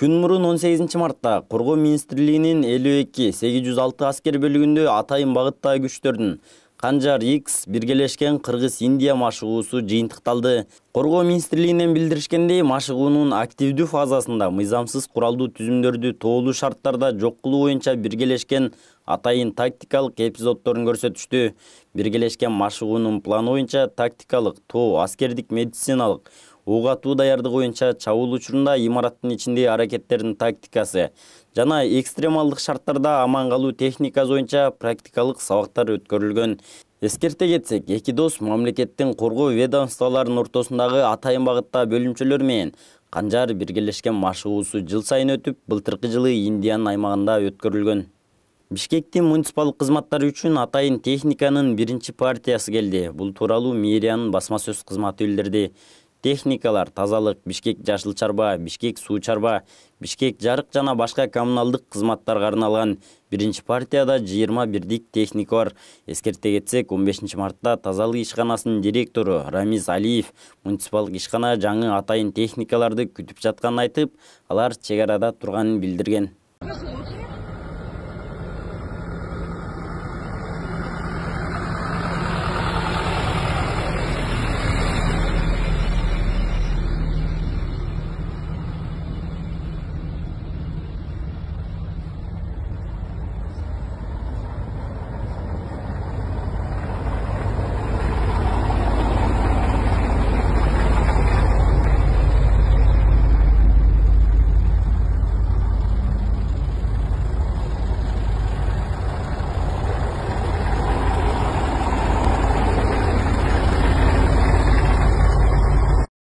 Күн мурун 18 мартта Коргоо министрлигинин 52-806 аскер бөлүгүндө атайын багыттагы күчтөрдүн Канжар X биргелешкен Кыргыз-Индия машыгуусу жыйынтыкталды. Коргоо министрлигинен билдиришкендей, машыгуунун активдүү фазасында мыйзамсыз куралдуу түзүмдөрдү тоолуу шарттарда жок кылуу боюнча биргелешкен атайын тактикалык эпизоддорун көрсөтүштү. Биргелешкен машыгуунун планы боюнча тактикалык, тоо, аскердик, медициналык, ок атуу даярдыгы боюнча чабуул учурунда имараттын ичиндеги аракеттердин тактикасы жана экстремалдык шарттарда аман калуу техникасы боюнча практикалык сабактар өткөрүлгөн. Эскерте кетсек, эки дос мамлекеттин коргоо ведомстволорунун ортосундагы атайын багытта бөлүмчөлөр менен Канжар биргелешкен машыгуусу жыл сайын өтүп, былтыркы жылы Индиянын аймагында өткөрүлгөн. Бишкектин муниципалдык кызматтары үчүн атайын техниканын биринчи партиясы келди. Бул тууралуу мэриянын басма сөз кызматы билдирди. Техникалар тазалык, Бишкек жашыл чарба, Бишкек суу чарба, Бишкек жарык жана башка коммуналдык кызматтарга арналган. Биринчи партияда 21 техника бар. Эскерте кетсек, 15 мартта тазалык ишканасынын директору Рамиз Алиев муниципалдык ишкана жаңы атайын техникаларды күтүп жатканын айтып, алар чек арада турганын билдирген.